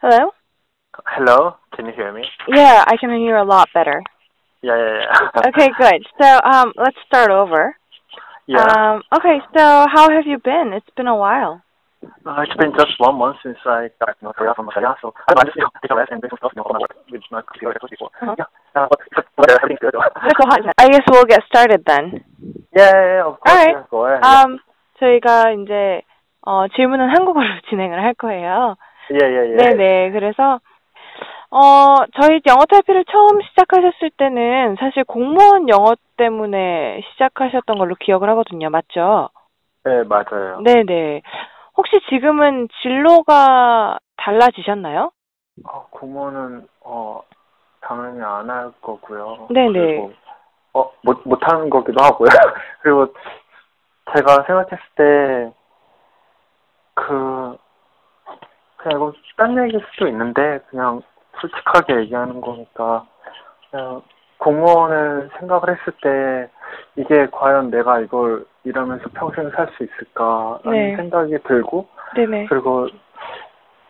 Hello? Hello, can you hear me? Yeah, I can hear a lot better. Yeah. Okay, good. So, let's start over. Yeah. Okay, so how have you been? It's been a while. It's been just 1 month since I got Korea from Australia, so I'm just taking a rest and doing some stuff, on my work with my computer before. Uh-huh. Yeah. But everything's good. That's so hot. I guess we'll get started then. Yeah, of course. Alright. Yeah, go ahead. Yeah. 저희가 이제, 질문은 한국어로 진행을 할 거예요. Yeah. 네네. 그래서, 저희 영어 탈피를 처음 시작하셨을 때는 사실 공무원 영어 때문에 시작하셨던 걸로 기억을 하거든요. 맞죠? 네, 맞아요. 네네. 혹시 지금은 진로가 달라지셨나요? 공무원은 당연히 안 할 거고요. 네네. 그리고 못하는 거기도 하고요. 그리고 제가 생각했을 때 그냥 이거 딴 얘기일 수도 있는데 그냥 솔직하게 얘기하는 거니까 그냥 공무원을 생각을 했을 때 이게 과연 내가 이걸 일하면서 평생 살 수 있을까라는 네. 생각이 들고 네네. 그리고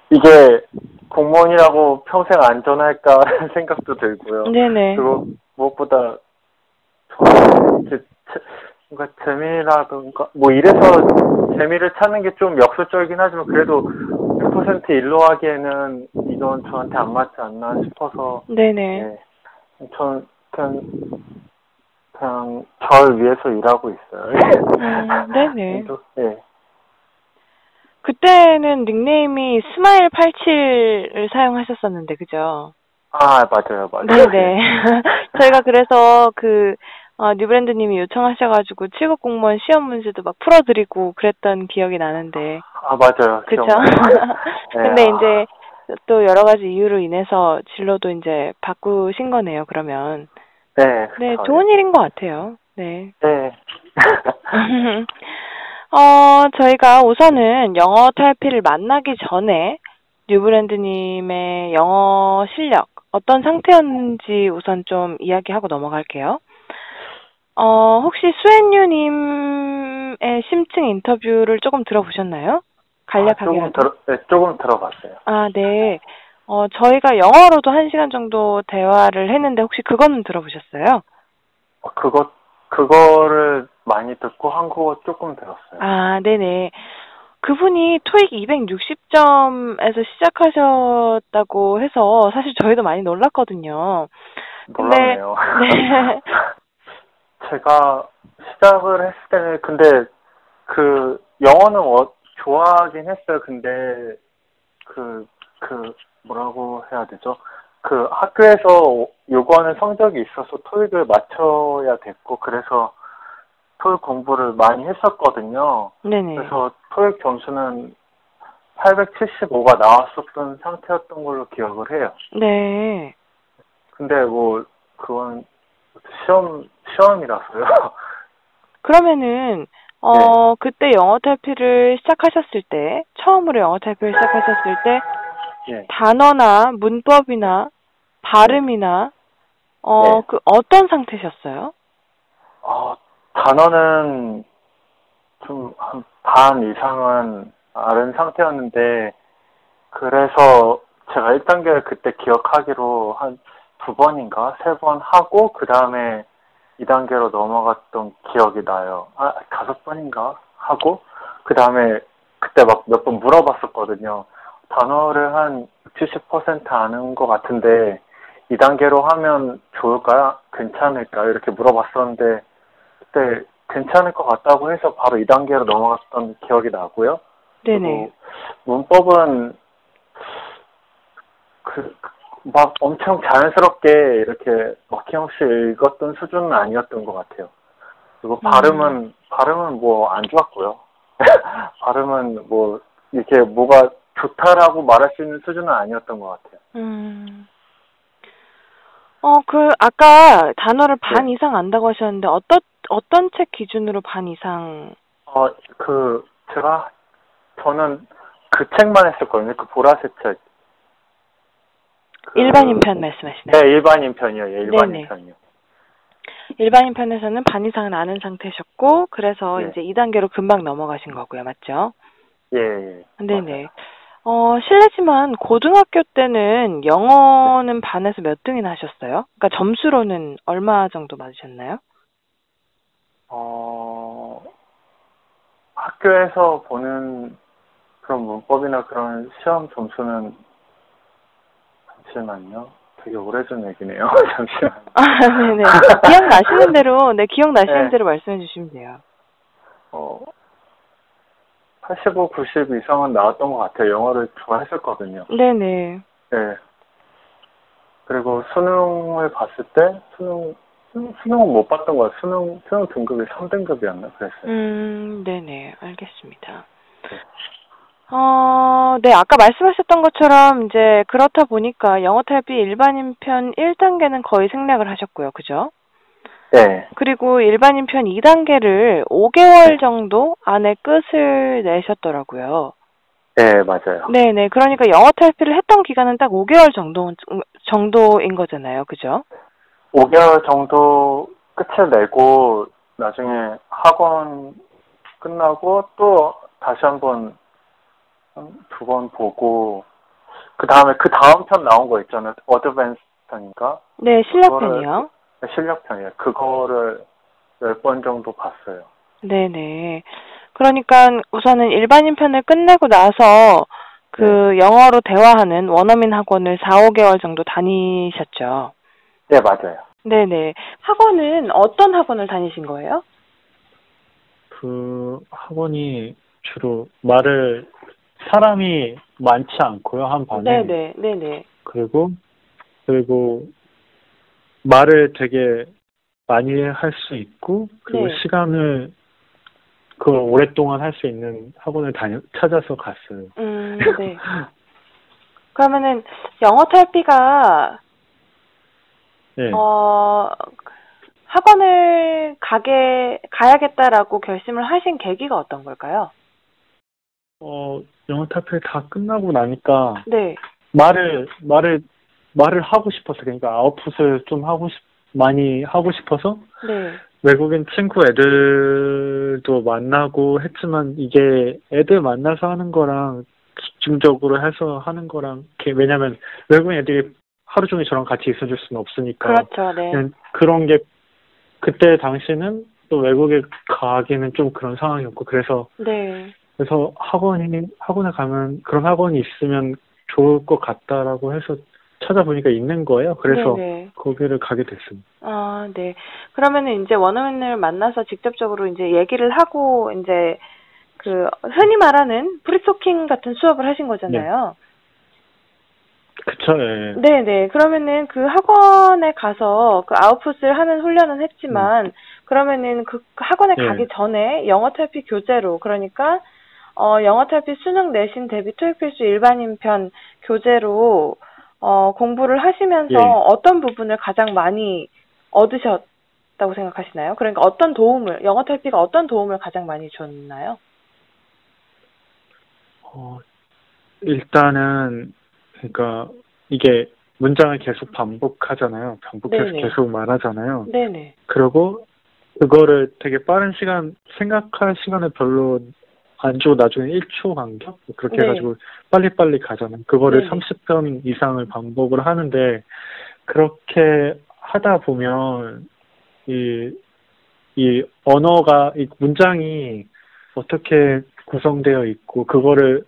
이게 공무원이라고 평생 안전할까라는 생각도 들고요. 네네. 그리고 무엇보다 저는 이제 뭔가 재미라든가 뭐 이래서 재미를 찾는 게 좀 역설적이긴 하지만 그래도 100% 일로 하기에는 이건 저한테 안 맞지 않나 싶어서 네네. 네. 전 그냥 절 위해서 일하고 있어요. 네네. 네. 그때는 닉네임이 스마일 87을 사용하셨었는데, 그죠? 맞아요. 네네. 저희가 그래서 뉴브랜드님이 요청하셔가지고 7급 공무원 시험 문제도 막 풀어드리고 그랬던 기억이 나는데. 맞아요. 그쵸? 네, 근데 이제 또 여러 가지 이유로 인해서 진로도 이제 바꾸신 거네요, 그러면. 네, 네, 그쵸. 좋은 일인 것 같아요. 네. 네. 저희가 우선은 영어 탈피를 만나기 전에 뉴브랜드님의 영어 실력, 어떤 상태였는지 우선 좀 이야기하고 넘어갈게요. 혹시 수앤유님의 심층 인터뷰를 조금 들어보셨나요? 간략하게라도. 조금 들어봤어요. 네. 저희가 영어로도 1시간 정도 대화를 했는데 혹시 그거는 들어보셨어요? 그거를 많이 듣고 한국어 조금 들었어요. 네네. 그분이 토익 260점에서 시작하셨다고 해서 사실 저희도 많이 놀랐거든요. 근데, 놀랍네요. 네. 제가 시작을 했을 때는 근데 영어는 좋아하긴 했어요. 근데 뭐라고 해야 되죠? 학교에서 요구하는 성적이 있어서 토익을 맞춰야 됐고 그래서 토익 공부를 많이 했었거든요. 네네. 그래서 토익 점수는 875가 나왔었던 상태였던 걸로 기억을 해요. 네. 근데 그건 시험이라서요. 그러면은, 네. 그때 영어 탈피를 시작하셨을 때, 처음으로 영어 탈피를 시작하셨을 때, 네. 단어나 문법이나 발음이나, 네. 어떤 상태셨어요? 단어는 좀 한 반 이상은 아는 상태였는데, 그래서 제가 1단계를 그때 기억하기로 한 2번인가 3번 하고, 그 다음에 2단계로 넘어갔던 기억이 나요. 5번인가 하고, 그 다음에 그때 막 몇 번 물어봤었거든요. 단어를 한 70% 아는 것 같은데, 2단계로 하면 좋을까요? 괜찮을까요? 이렇게 물어봤었는데, 그때 괜찮을 것 같다고 해서 바로 2단계로 넘어갔던 기억이 나고요. 네네. 그리고 문법은 막 엄청 자연스럽게 이렇게 막힘없이 읽었던 수준은 아니었던 것 같아요. 그리고 발음은 뭐 안 좋았고요. 발음은 이렇게 뭐가 좋다라고 말할 수 있는 수준은 아니었던 것 같아요. 아까 단어를 반 네. 이상 안다고 하셨는데, 어떤 책 기준으로 반 이상? 저는 그 책만 했었거든요. 그 보라색 책. 일반인 편 말씀하시나요? 네, 일반인 편이요. 예, 일반인 네네. 편이요. 일반인 편에서는 반 이상은 아는 상태셨고, 그래서 예. 이제 2단계로 금방 넘어가신 거고요. 맞죠? 예, 네네. 맞아요. 실례지만 고등학교 때는 영어는 반에서 몇 등이나 하셨어요? 그러니까 점수로는 얼마 정도 맞으셨나요? 어, 학교에서 보는 그런 문법이나 그런 시험 점수는, 잠시만요. 되게 오래전 얘기네요. 잠시만요. 아, 네네. 기억나시는 대로, 네, 기억나시는 네, 대로 말씀해 주시면 돼요. 어, 85, 90 이상은 나왔던 것 같아요. 영어를 좋아했었거든요. 네네. 네. 그리고 수능을 봤을 때, 수능은 못 봤던 것 같아요. 수능 등급이 3등급이었나? 그랬어요. 네네. 알겠습니다. 네. 네, 아까 말씀하셨던 것처럼 이제 그렇다 보니까 영어 탈피 일반인 편 1단계는 거의 생략을 하셨고요. 그죠? 네. 그리고 일반인 편 2단계를 5개월 정도 안에 끝을 내셨더라고요. 네, 맞아요. 네네. 그러니까 영어 탈피를 했던 기간은 딱 5개월 정도인 거잖아요. 그죠? 5개월 정도 끝을 내고, 나중에 학원 끝나고 또 다시 한번 두 번 보고, 그 다음에 그 다음 편 나온 거 있잖아요. 어드밴스 편인가? 네, 그거를, 실력편이요. 실력편이에요. 그거를 10번 정도 봤어요. 네네. 그러니까 우선은 일반인 편을 끝내고 나서 네. 그 영어로 대화하는 원어민 학원을 4, 5개월 정도 다니셨죠. 네, 맞아요. 네네. 학원은 어떤 학원을 다니신 거예요? 그 학원이 주로 사람이 많지 않고요, 한 반에. 네네, 네네. 그리고 말을 되게 많이 할 수 있고, 그리고 네. 시간을 그걸 오랫동안 할 수 있는 학원을 찾아서 갔어요. 네. 그러면은 영어 탈피가 네. 어 학원을 가야겠다라고 결심을 하신 계기가 어떤 걸까요? 영어 탈필 다 끝나고 나니까 네. 말을 하고 싶어서, 그러니까 아웃풋을 좀 많이 하고 싶어서 네. 외국인 친구 애들도 만나고 했지만, 이게 애들 만나서 하는 거랑 집중적으로 해서 하는 거랑, 왜냐면 외국인 애들이 하루 종일 저랑 같이 있어줄 수는 없으니까, 그렇죠. 네. 그냥 그런 게, 그때 당시는 또 외국에 가기는 좀 그런 상황이었고, 네. 그래서 학원에 가면 그런 학원이 있으면 좋을 것 같다라고 해서 찾아보니까 있는 거예요. 그래서 네네. 거기를 가게 됐습니다. 아, 네. 그러면은 이제 원어민을 만나서 직접적으로 이제 얘기를 하고 이제 그 흔히 말하는 프리토킹 같은 수업을 하신 네. 거잖아요. 그쵸, 예. 네네. 그러면은 그 학원에 가서 그 아웃풋을 하는 훈련은 음. 했지만, 그러면은 그 학원에 예. 가기 전에 영어 탈피 교재로, 그러니까, 영어 탈피 수능 내신 대비 토익 필수 일반인 편 교재로, 공부를 하시면서 예. 어떤 부분을 가장 많이 얻으셨다고 생각하시나요? 그러니까 영어 탈피가 어떤 도움을 가장 많이 줬나요? 일단은, 그러니까 이게 문장을 계속 반복하잖아요. 반복해서 네네. 계속 말하잖아요. 네네. 그리고 그거를 되게 빠른 생각할 시간을 별로 안 주고 나중에 1초 간격? 그렇게 네. 해가지고 빨리빨리 가잖아요. 그거를 네네. 30번 이상을 반복을 하는데, 그렇게 하다 보면 이 언어가, 이 문장이 어떻게 구성되어 있고, 그거를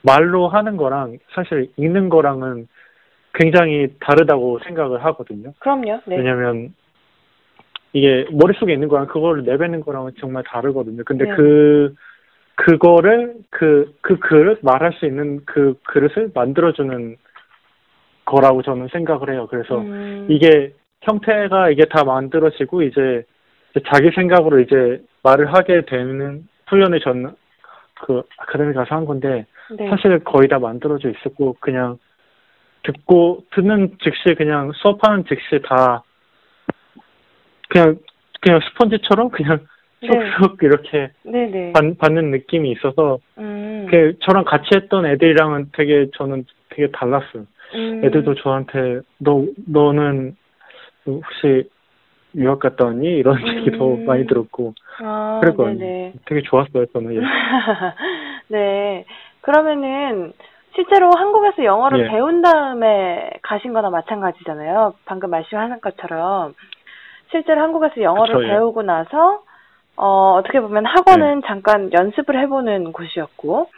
말로 하는 거랑 사실 읽는 거랑은 굉장히 다르다고 생각을 하거든요. 그럼요. 네. 왜냐면 이게 머릿속에 있는 거랑 그거를 내뱉는 거랑은 정말 다르거든요. 근데 네. 그거를 그 그릇, 말할 수 있는 그 그릇을 만들어주는 거라고 저는 생각을 해요. 그래서 이게 형태가 이게 다 만들어지고, 이제 자기 생각으로 이제 말을 하게 되는 훈련을 저는 그 아카데미 가서 한 건데, 네. 사실 거의 다 만들어져 있었고, 그냥 듣는 즉시, 그냥 수업하는 즉시 다 그냥 스펀지처럼 그냥 네. 쏙쏙 이렇게 네네. 받는 느낌이 있어서, 음. 저랑 같이 했던 애들이랑은 저는 되게 달랐어요. 애들도 저한테 너는 혹시 유학 갔다 왔니? 이런 얘기도 많이 들었고 아, 그랬거든요. 네네. 되게 좋았어요, 저는. 예. 네. 그러면은 실제로 한국에서 영어를 예. 배운 다음에 가신 거나 마찬가지잖아요. 방금 말씀하신 것처럼. 실제로 한국에서 영어를 그쵸, 예. 배우고 나서, 어떻게 보면 학원은 잠깐 연습을 해보는 곳이었고,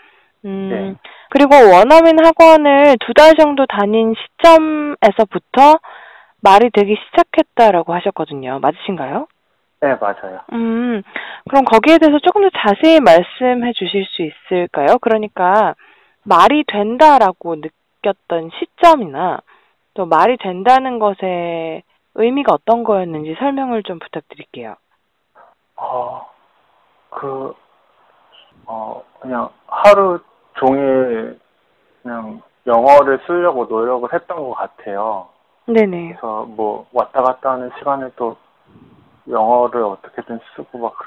예. 그리고 원어민 학원을 2달 정도 다닌 시점에서부터 말이 되기 시작했다라고 하셨거든요. 맞으신가요? 네, 맞아요. 그럼 거기에 대해서 조금 더 자세히 말씀해 주실 수 있을까요? 그러니까 말이 된다라고 느꼈던 시점이나 또 말이 된다는 것의 의미가 어떤 거였는지 설명을 좀 부탁드릴게요. 그, 그냥 하루 종일 그냥 영어를 쓰려고 노력을 했던 것 같아요. 네네. 그래서 뭐 왔다 갔다 하는 시간에 또 영어를 어떻게든 쓰고 막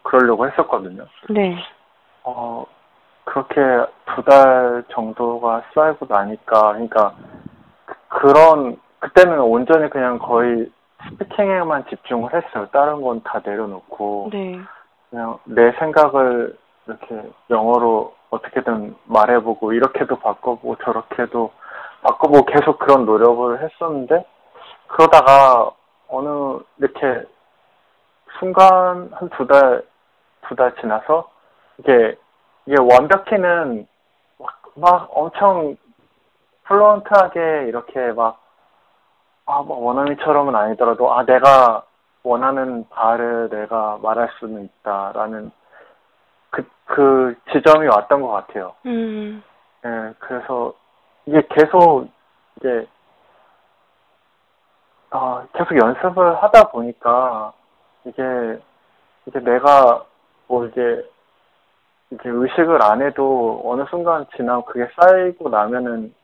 그러려고 했었거든요. 네. 그렇게 2달 정도가 쌓이고 나니까, 그러니까 그때는 온전히 그냥 거의 스피킹에만 집중을 했어요. 다른 건 다 내려놓고. 네. 그냥 내 생각을 이렇게 영어로 어떻게든 말해보고, 이렇게도 바꿔보고, 저렇게도 바꿔보고 계속 그런 노력을 했었는데, 그러다가 이렇게 순간 한 2달 지나서, 이게 완벽히는 막 엄청 플루언트하게 이렇게 뭐 원어민처럼은 아니더라도, 내가 원하는 바를 내가 말할 수는 있다라는 그 지점이 왔던 것 같아요. 예, 그래서 이게 계속 이제 계속 연습을 하다 보니까 이게 내가 뭐 이제 의식을 안 해도 어느 순간 지나고 그게 쌓이고 나면은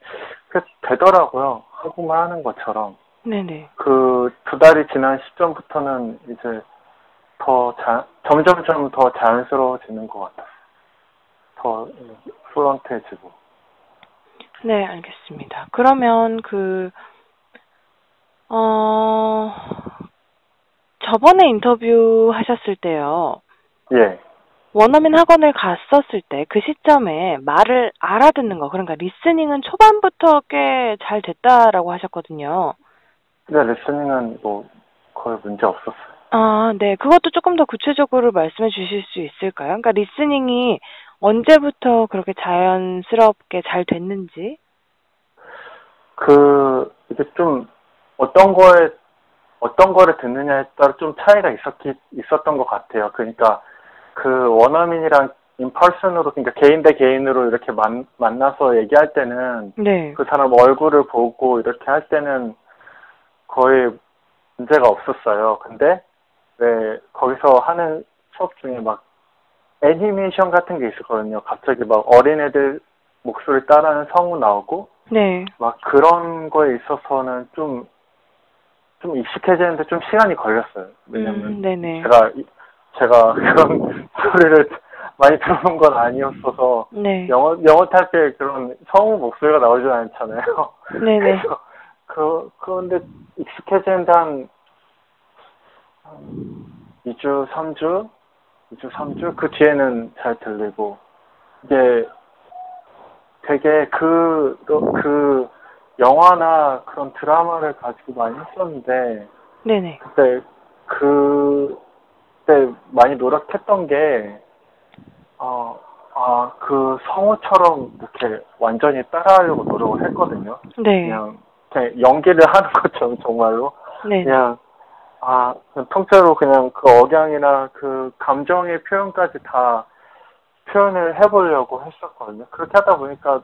그게 되더라고요. 한국말 하는 것처럼. 네네. 그 2달이 지난 시점부터는 이제 점점점 더 자연스러워지는 것 같아요. 더 플루언트해지고. 네, 알겠습니다. 그러면 저번에 인터뷰 하셨을 때요. 예. 원어민 학원을 갔었을 때 그 시점에 말을 알아듣는 거, 그러니까 리스닝은 초반부터 꽤 잘 됐다라고 하셨거든요. 근데 리스닝은 뭐 거의 문제 없었어요. 아, 네. 그것도 조금 더 구체적으로 말씀해 주실 수 있을까요? 그러니까 리스닝이 언제부터 그렇게 자연스럽게 잘 됐는지? 이게 좀 어떤 거를 듣느냐에 따라 좀 차이가 있었던 것 같아요. 그러니까 그 원어민이랑 인펄슨으로, 그러니까 개인 대 개인으로 이렇게 만나서 얘기할 때는 네. 그 사람 얼굴을 보고 이렇게 할 때는 거의 문제가 없었어요. 근데 왜 거기서 하는 수업 중에 막 애니메이션 같은 게 있었거든요. 갑자기 막 어린애들 목소리 따라하는 성우 나오고 네. 막 그런 거에 있어서는 좀 익숙해지는데 좀 시간이 걸렸어요. 왜냐면 네네. 제가 그런 소리를 많이 들어본 건 아니었어서 네. 영어 탈 때 그런 성우 목소리가 나오지 않잖아요. 네네. 그래서 그런데 익숙해지는데 한 2주, 3주 그 뒤에는 잘 들리고 이게 되게 그 영화나 그런 드라마를 가지고 많이 했었는데 네네. 그때 많이 노력했던 게 그 성우처럼 이렇게 완전히 따라하려고 노력을 했거든요. 네. 그냥 연기를 하는 것처럼 정말로 네네. 그냥 통째로 그냥 그 억양이나 그 감정의 표현까지 다 표현을 해보려고 했었거든요. 그렇게 하다 보니까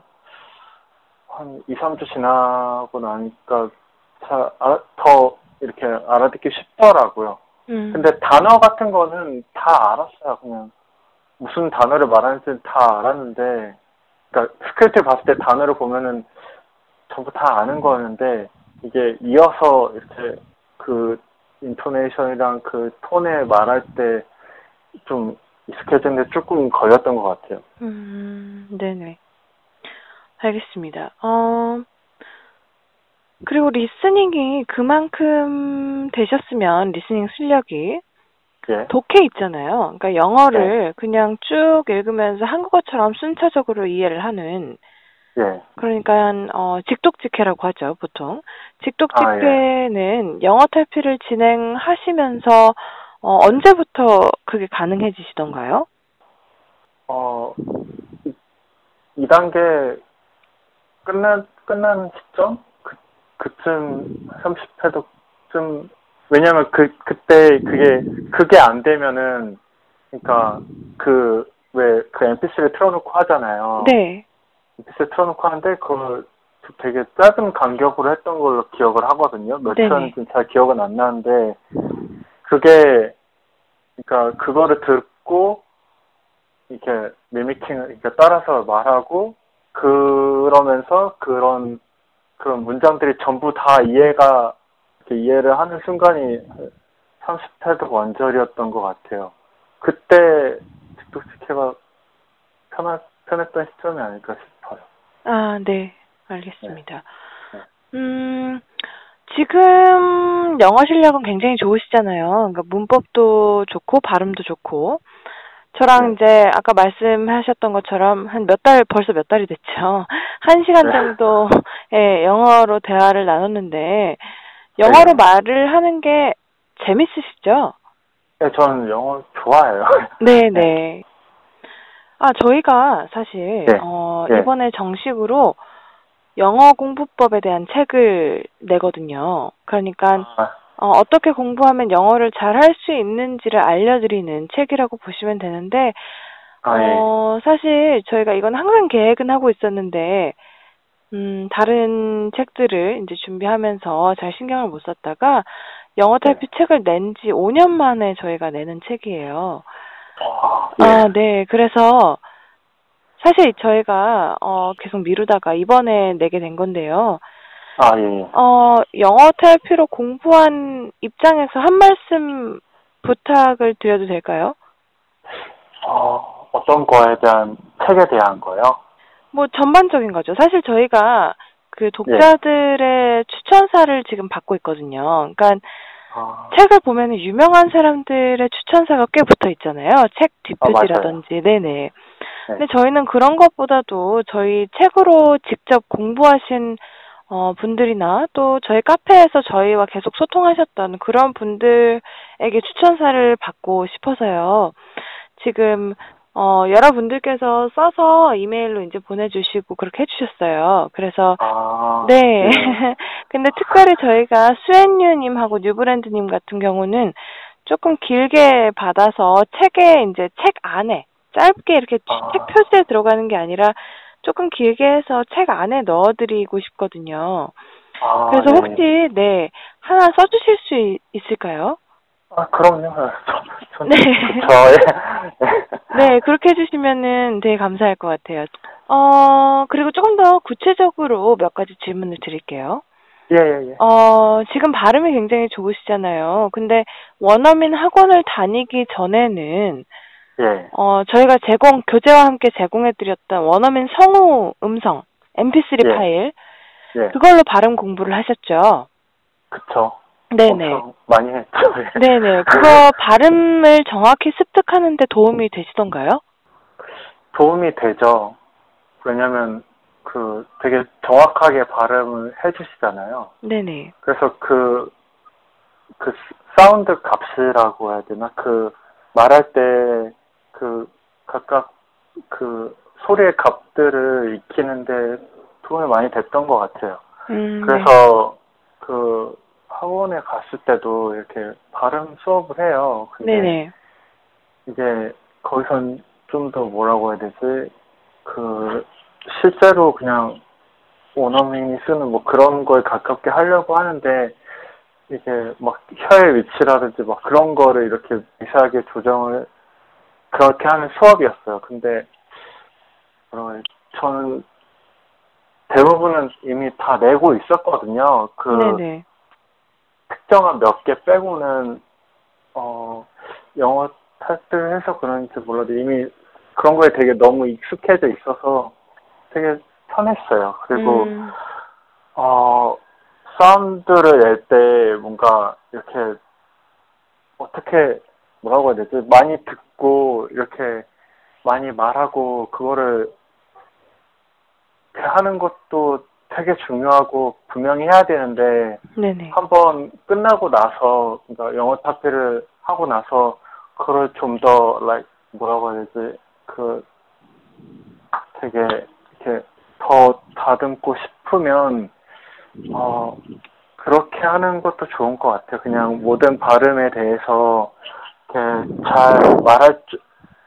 한 2, 3주 지나고 나니까 더 이렇게 알아듣기 쉽더라고요. 근데 단어 같은 거는 다 알았어요. 그냥 무슨 단어를 말하는지는 다 알았는데, 그러니까 스크립트 봤을 때 단어를 보면은 전부 다 아는 거였는데, 이게 이어서 이렇게 그 인토네이션이랑 그 톤에 말할 때 좀 익숙해지는데 조금 걸렸던 것 같아요. 네네. 알겠습니다. 그리고 리스닝이 그만큼 되셨으면 리스닝 실력이 예. 독해 있잖아요. 그러니까 영어를 그냥 쭉 읽으면서 한국어처럼 순차적으로 이해를 하는 예. 그러니까 직독직해라고 하죠, 보통. 예. 직독직해는 영어 탈피를 진행하시면서 언제부터 그게 가능해지시던가요? 2단계 끝난 시점? 그쯤 30회독쯤 왜냐면 그때 그게 안 되면은 그러니까 그 MP3를 틀어놓고 하잖아요. 네. MP3 틀어놓고 하는데 그걸 되게 짧은 간격으로 했던 걸로 기억을 하거든요. 몇 네네. 초였는지 잘 기억은 안 나는데 그게 그러니까 그거를 듣고 이렇게 미미킹을 이렇게 따라서 말하고 그러면서 그런 문장들이 전부 다 이해를 하는 순간이 30회독 완절이었던 것 같아요. 그때 직독직해가 편했던 시점이 아닐까 싶어요. 아, 네. 알겠습니다. 네. 지금 영어 실력은 굉장히 좋으시잖아요. 그러니까 문법도 좋고 발음도 좋고. 저랑 네. 이제 아까 말씀하셨던 것처럼 벌써 몇 달이 됐죠. 1시간 네. 정도의 영어로 대화를 나눴는데 영어로 네. 말을 하는 게 재밌으시죠? 네, 저는 영어 좋아해요. 네네. 네. 네. 저희가 사실 네. 네. 이번에 정식으로 영어 공부법에 대한 책을 내거든요. 그러니까 어떻게 공부하면 영어를 잘 할 수 있는지를 알려드리는 책이라고 보시면 되는데 예. 사실 저희가 이건 항상 계획은 하고 있었는데 다른 책들을 이제 준비하면서 잘 신경을 못 썼다가 영어 탈피 책을 낸 지 5년 만에 저희가 내는 책이에요. 예. 네. 그래서 사실 저희가 계속 미루다가 이번에 내게 된 건데요. 예. 영어 탈피로 공부한 입장에서 한 말씀 부탁을 드려도 될까요? 어떤 거에 대한 책에 대한 거요? 뭐 전반적인 거죠. 사실 저희가 그 독자들의 추천사를 지금 받고 있거든요. 그러니까 책을 보면은 유명한 사람들의 추천사가 꽤 붙어 있잖아요. 책 뒷표지라든지. 네네. 네. 근데 저희는 그런 것보다도 저희 책으로 직접 공부하신 분들이나 또 저희 카페에서 저희와 계속 소통하셨던 그런 분들에게 추천사를 받고 싶어서요. 지금 여러분들께서 써서 이메일로 이제 보내주시고 그렇게 해주셨어요. 그래서 네. 예. 근데 특별히 저희가 수앤유님하고 뉴브랜드님 같은 경우는 조금 길게 받아서 책에 이제 책 안에 짧게 이렇게 책 표지에 들어가는 게 아니라 조금 길게 해서 책 안에 넣어드리고 싶거든요. 그래서 혹시 네 하나 써주실 수 있을까요? 그럼요. 네. 그쵸. 네, 그렇게 해주시면은 되게 감사할 것 같아요. 그리고 조금 더 구체적으로 몇 가지 질문을 드릴게요. 예. 지금 발음이 굉장히 좋으시잖아요. 근데 원어민 학원을 다니기 전에는 예. 저희가 교재와 함께 제공해드렸던 원어민 성우 음성, MP3 파일, 그걸로 발음 공부를 하셨죠? 그쵸. 네네. 엄청 많이 했죠. 네네. 그거 발음을 정확히 습득하는데 도움이 되시던가요? 도움이 되죠. 왜냐면 되게 정확하게 발음을 해주시잖아요. 네네. 그래서 사운드 값이라고 해야 되나? 말할 때 각각 소리의 값들을 익히는데 도움이 많이 됐던 것 같아요. 그래서 학원에 갔을 때도 이렇게 발음 수업을 해요. 근데 네네. 이제 거기선 좀 더 뭐라고 해야 되지? 실제로 그냥 원어민이 쓰는 뭐 그런 거에 가깝게 하려고 하는데 이게 막 혀의 위치라든지 막 그런 거를 이렇게 미세하게 조정을 그렇게 하는 수업이었어요. 근데 저는 대부분은 이미 다 내고 있었거든요. 네네. 특정한 몇 개 빼고는 영어 탈피를 해서 그런지 몰라도 이미 그런 거에 되게 너무 익숙해져 있어서 되게 편했어요. 그리고 사운드를 낼 때 뭔가 이렇게 어떻게 뭐라고 해야 되지? 많이 듣고 이렇게 많이 말하고 그거를 하는 것도 되게 중요하고 분명히 해야 되는데 네네. 한번 끝나고 나서 그러니까 영어 타페를 하고 나서 그걸 좀 더 뭐라고 해야 되지 되게 이렇게 더 다듬고 싶으면 그렇게 하는 것도 좋은 것 같아요. 그냥 모든 발음에 대해서 이렇게 잘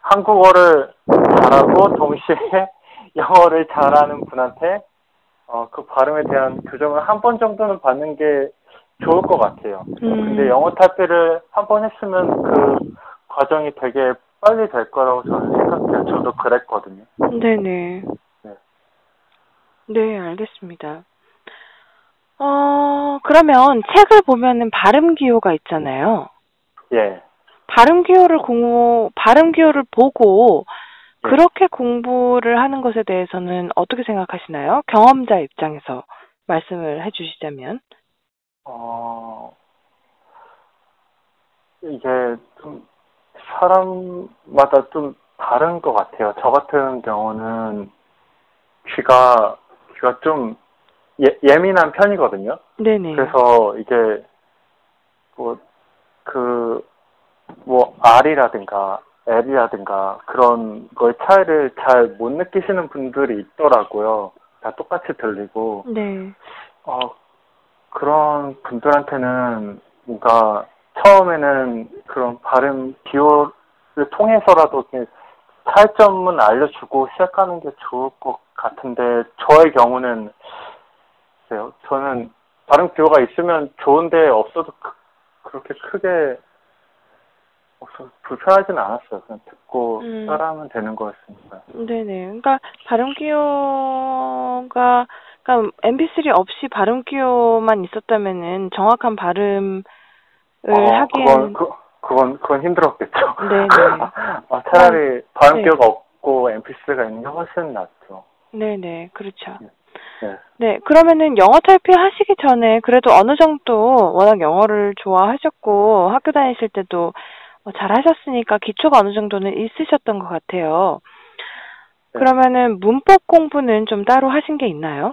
한국어를 잘하고 동시에 영어를 잘하는 분한테 그 발음에 대한 교정을 한 번 정도는 받는 게 좋을 것 같아요. 근데 영어 탈피를 한 번 했으면 그 과정이 되게 빨리 될 거라고 저는 생각해요. 저도 그랬거든요. 네네. 네. 네, 알겠습니다. 그러면 책을 보면은 발음 기호가 있잖아요. 예. 발음 기호를 보고 그렇게 공부를 하는 것에 대해서는 어떻게 생각하시나요? 경험자 입장에서 말씀을 해주시자면. 이게 좀 사람마다 좀 다른 것 같아요. 저 같은 경우는 귀가 좀 예민한 편이거든요. 네네. 그래서 이게 R이라든가 L이라든가 그런 걸 차이를 잘 못 느끼시는 분들이 있더라고요. 다 똑같이 들리고. 네. 그런 분들한테는 뭔가 처음에는 그런 발음 기호를 통해서라도 차이점은 알려주고 시작하는 게 좋을 것 같은데 저의 경우는 저는 발음 기호가 있으면 좋은데 없어도 그렇게 크게 불편하지는 않았어요. 그냥 듣고 따라하면 되는 거였으니까. 네네. 그러니까 발음 기호가 그러니까 MP3 없이 발음 기호만 있었다면은 정확한 발음을 하기에는 그건 힘들었겠죠. 네네. 차라리 발음 기호가 없고 MP3가 있는 게 훨씬 낫죠. 네네. 그렇죠. 네. 네. 그러면은 영어 탈피 하시기 전에 그래도 어느 정도 워낙 영어를 좋아하셨고 학교 다니실 때도 잘하셨으니까 기초가 어느 정도는 있으셨던 것 같아요. 네. 그러면은 문법 공부는 좀 따로 하신 게 있나요?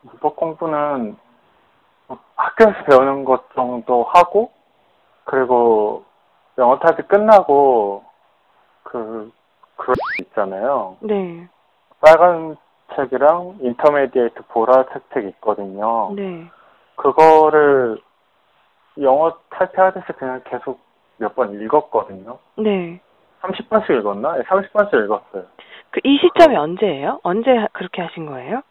문법 공부는 학교에서 배우는 것 정도 하고, 그리고 영어 탈피 끝나고 그런 있잖아요. 네. 빨간 책이랑 인터미디에이트 보라색 있거든요. 네. 그거를 영어 탈피하듯이 그냥 계속 몇 번 읽었거든요. 네. 30번씩 읽었나? 30번씩 읽었어요. 이 시점이 언제예요? 언제 그렇게 하신 거예요?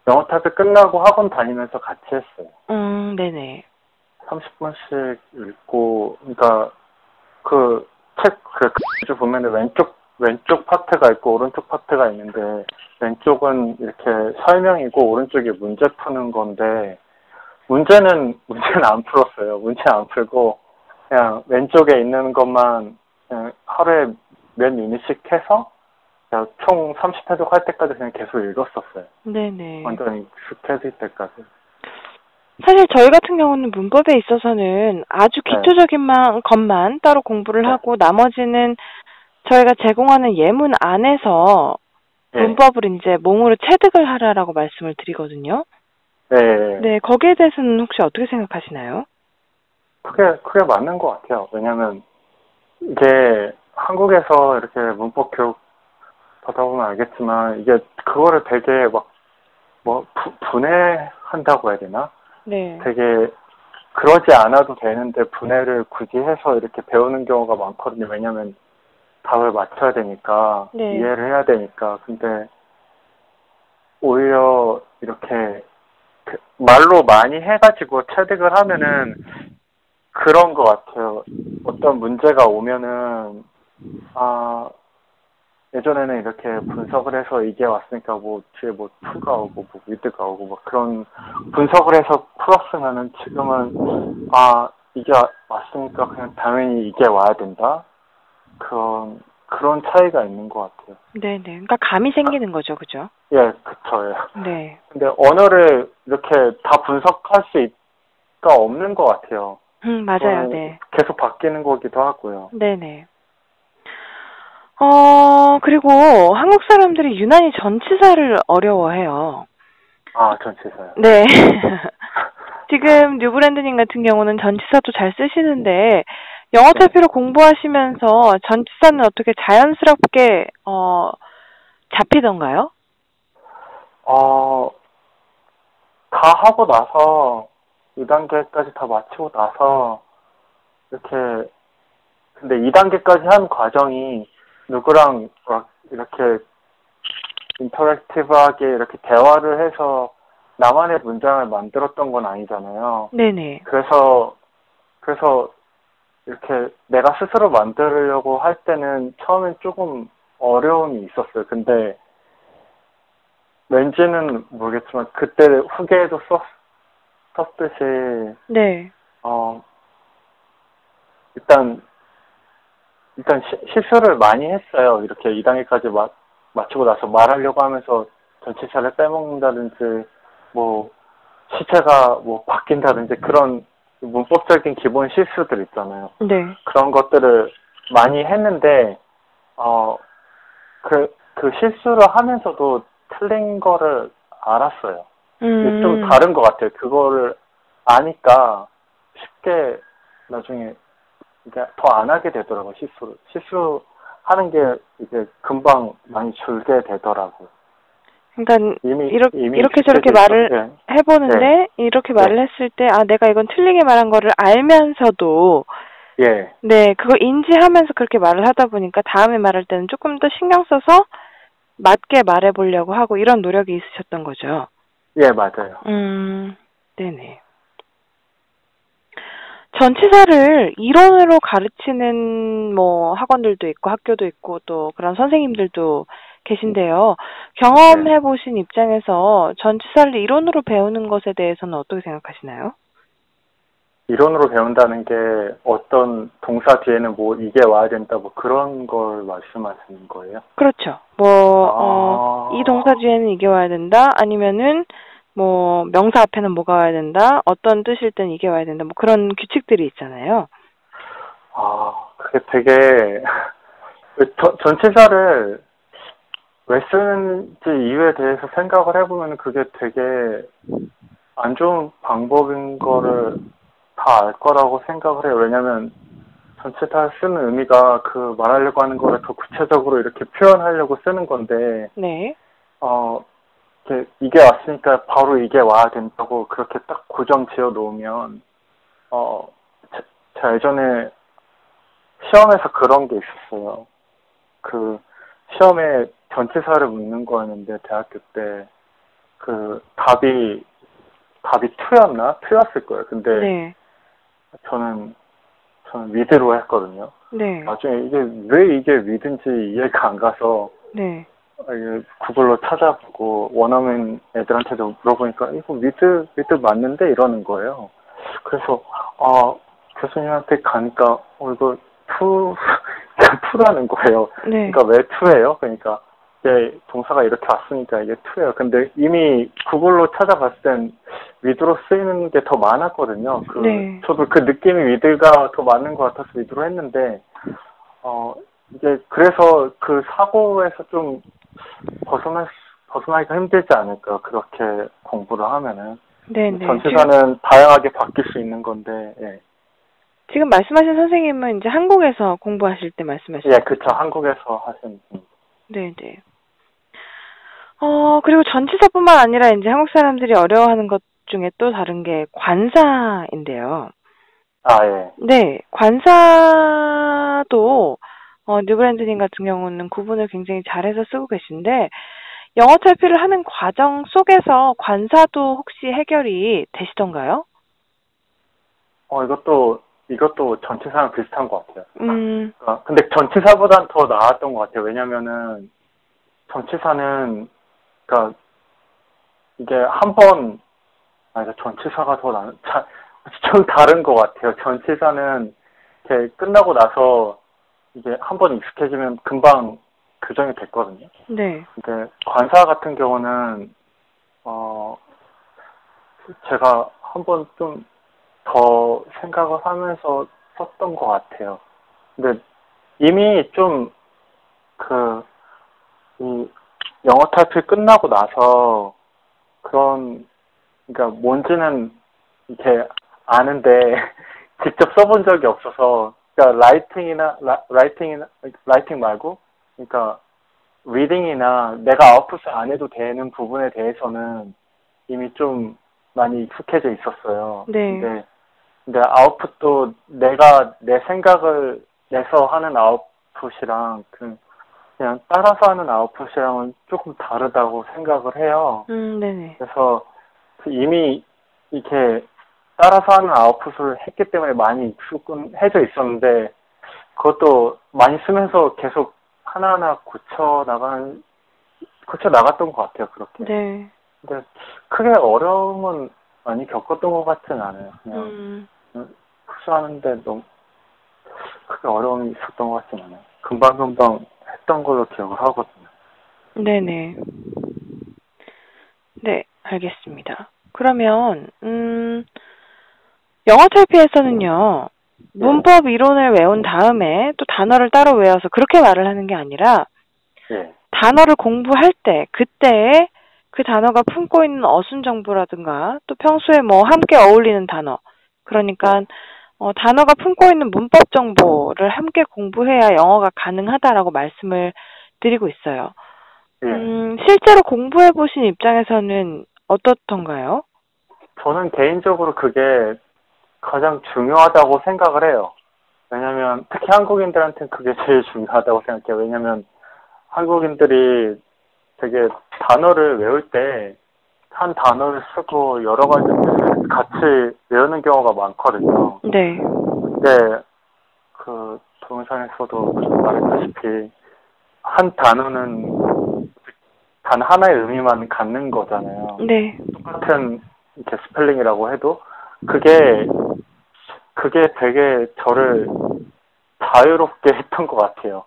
영어 탈피 끝나고 학원 다니면서 같이 했어요. 네네. 30번씩 읽고, 그러니까 그 보면은 왼쪽 파트가 있고 오른쪽 파트가 있는데 왼쪽은 이렇게 설명이고 오른쪽이 문제 푸는 건데 문제는 안 풀었어요. 문제 안 풀고 그냥 왼쪽에 있는 것만 그냥 하루에 몇 유닛씩 해서 그냥 총 30회독 할 때까지 그냥 계속 읽었었어요. 네네. 완전히 익숙해질 때까지. 사실 저희 같은 경우는 문법에 있어서는 아주 기초적인 것만 따로 공부를 하고 나머지는 저희가 제공하는 예문 안에서 문법을 이제 몸으로 체득을 하라라고 말씀을 드리거든요. 네, 거기에 대해서는 혹시 어떻게 생각하시나요? 그게 맞는 것 같아요. 왜냐면 이게 한국에서 이렇게 문법 교육 받아보면 알겠지만 이게 그거를 되게 분해한다고 해야 되나? 네. 되게 그러지 않아도 되는데 분해를 굳이 해서 이렇게 배우는 경우가 많거든요. 왜냐면 답을 맞춰야 되니까 이해를 해야 되니까. 근데 오히려 이렇게 말로 많이 해가지고 체득을 하면은 그런 것 같아요. 어떤 문제가 오면은 예전에는 이렇게 분석을 해서 이게 왔으니까 뒤에 to가 오고 with가 오고 그런 분석을 해서 풀었으면은 지금은 이게 왔으니까 그냥 당연히 이게 와야 된다. 그런 차이가 있는 것 같아요. 네네. 그러니까 감이 생기는 거죠, 그죠? 예, 그쵸. 예. 네. 근데 언어를 이렇게 다 분석할 수가 없는 것 같아요. 맞아요, 네. 계속 바뀌는 거기도 하고요. 네네. 그리고 한국 사람들이 유난히 전치사를 어려워해요. 아, 전치사요. 네. 지금 뉴브랜드님 같은 경우는 전치사도 잘 쓰시는데 영어 네. 탈피로 공부하시면서 전치사는 어떻게 자연스럽게 잡히던가요? 다 하고 나서 2단계까지 다 마치고 나서 이렇게 근데 2단계까지 한 과정이 누구랑 막 이렇게 인터랙티브하게 이렇게 대화를 해서 나만의 문장을 만들었던 건 아니잖아요. 네네. 그래서 이렇게 내가 스스로 만들려고 할 때는 처음엔 조금 어려움이 있었어요. 근데 왠지는 모르겠지만 그때 후기에도 썼듯이 네. 일단 실수를 많이 했어요. 이렇게 2단계까지 맞추고 나서 말하려고 하면서 전치사를 빼먹는다든지 뭐 시체가 뭐 바뀐다든지 그런 문법적인 기본 실수들 있잖아요. 네. 그런 것들을 많이 했는데 그 실수를 하면서도 틀린 거를 알았어요. 이게 좀 다른 것 같아요. 그거를 아니까 쉽게 나중에 이게 더 안 하게 되더라고요. 실수하는 게 이제 금방 많이 줄게 되더라고요. 그러니까 이미 이렇게 저렇게 말을 네. 해보는데 네. 이렇게 말을 했을 때 내가 이건 틀리게 말한 거를 알면서도 예. 네, 그걸 인지하면서 그렇게 말을 하다 보니까 다음에 말할 때는 조금 더 신경 써서 맞게 말해보려고 하고 이런 노력이 있으셨던 거죠. 예, 맞아요. 네네. 전치사를 이론으로 가르치는 뭐 학원들도 있고 학교도 있고 또 그런 선생님들도 계신데요. 경험해보신 입장에서 전치사를 이론으로 배우는 것에 대해서는 어떻게 생각하시나요? 이론으로 배운다는 게 어떤 동사 뒤에는 뭐 이게 와야 된다 뭐 그런 걸 말씀하시는 거예요? 그렇죠. 이 동사 뒤에는 이게 와야 된다. 아니면은 뭐 명사 앞에는 뭐가 와야 된다. 어떤 뜻일 땐 이게 와야 된다. 뭐 그런 규칙들이 있잖아요. 그게 되게 전치사를 왜 쓰는지 이유에 대해서 생각을 해보면 그게 되게 안 좋은 방법인 거를 다 알 거라고 생각을 해요. 왜냐면 전치사 쓰는 의미가 그 말하려고 하는 거를 더 구체적으로 이렇게 표현하려고 쓰는 건데, 네. 이게 왔으니까 바로 이게 와야 된다고 그렇게 딱 고정 지어 놓으면, 제가 예전에 시험에서 그런 게 있었어요. 그 시험에 전치사를 묻는 거였는데 대학교 때 그 답이 2였나? 2였을 거예요. 근데 네. 저는 위드로 했거든요. 네. 나중에 왜 이게 위드인지 이해가 안 가서 네. 구글로 찾아보고 원어민 애들한테도 물어보니까 이거 위드 맞는데 이러는 거예요. 그래서 교수님한테 가니까 이거 투라는 거예요. 네. 그러니까 왜 투예요? 그러니까 이게 동사가 이렇게 왔으니까 이게 투예요. 근데 이미 구글로 찾아봤을 땐 위드로 쓰이는 게 더 많았거든요. 네. 저도 그 느낌이 위드가 더 맞는 것 같아서 위드로 했는데 이게 그래서 그 사고에서 좀 벗어나기가 힘들지 않을까 그렇게 공부를 하면은. 네. 네. 전치사는 다양하게 바뀔 수 있는 건데. 예. 지금 말씀하신 선생님은 이제 한국에서 공부하실 때 말씀하신 예, 그쵸. 한국에서 하신 분. 네, 네. 그리고 전치사뿐만 아니라 이제 한국 사람들이 어려워하는 것 중에 또 다른 게 관사인데요. 예. 네, 관사도 뉴브랜드님 같은 경우는 구분을 굉장히 잘해서 쓰고 계신데 영어 탈피를 하는 과정 속에서 관사도 혹시 해결이 되시던가요? 이것도 전치사랑 비슷한 것 같아요. 음. 근데 전치사보단 더 나았던 것 같아요. 왜냐면은 전치사는 그러니까 이게 전치사가 더 좀 다른 것 같아요. 전치사는 이렇게 끝나고 나서 이게 한 번 익숙해지면 금방 교정이 됐거든요. 네. 근데 관사 같은 경우는 제가 한 번 좀 더 생각을 하면서 썼던 것 같아요. 근데 이미 좀 영어 타입이 끝나고 나서 그러니까 뭔지는 이렇게 아는데 직접 써본 적이 없어서, 그러니까 라이팅 말고, 그러니까 리딩이나 내가 아웃풋을 안 해도 되는 부분에 대해서는 이미 좀 많이 익숙해져 있었어요. 네. 근데 아웃풋도 내가 내 생각을 내서 하는 아웃풋이랑 그냥 따라서 하는 아웃풋이랑은 조금 다르다고 생각을 해요. 네네. 그래서 이미 이렇게 따라서 하는 아웃풋을 했기 때문에 많이 익숙해져 있었는데, 그것도 많이 쓰면서 계속 하나하나 고쳐 나갔던 것 같아요, 그렇게. 네. 근데 크게 어려움은 많이 겪었던 것 같진 않아요. 그냥 흡수하는데 너무 크게 어려움이 있었던 것 같진 않아요. 금방금방 했던 걸로 기억을 하거든요. 네네. 네, 알겠습니다. 그러면, 영어 탈피에서는요, 문법 이론을 외운 다음에 또 단어를 따로 외워서 그렇게 말을 하는 게 아니라, 예. 단어를 공부할 때, 그때에 그 단어가 품고 있는 어순 정보라든가, 또 평소에 뭐 함께 어울리는 단어, 그러니까, 단어가 품고 있는 문법 정보를 함께 공부해야 영어가 가능하다라고 말씀을 드리고 있어요. 예. 실제로 공부해보신 입장에서는 어떻던가요? 저는 개인적으로 그게 가장 중요하다고 생각을 해요. 왜냐면 특히 한국인들한테는 그게 제일 중요하다고 생각해요. 왜냐면 한국인들이 되게 단어를 외울 때 한 단어를 쓰고 여러 가지 뜻을 같이 외우는 경우가 많거든요. 네. 근데 그 동영상에서도 말했다시피 한 단어는 단 하나의 의미만 갖는 거잖아요. 네. 똑같은 이렇게 스펠링이라고 해도 그게 되게 저를 자유롭게 했던 것 같아요.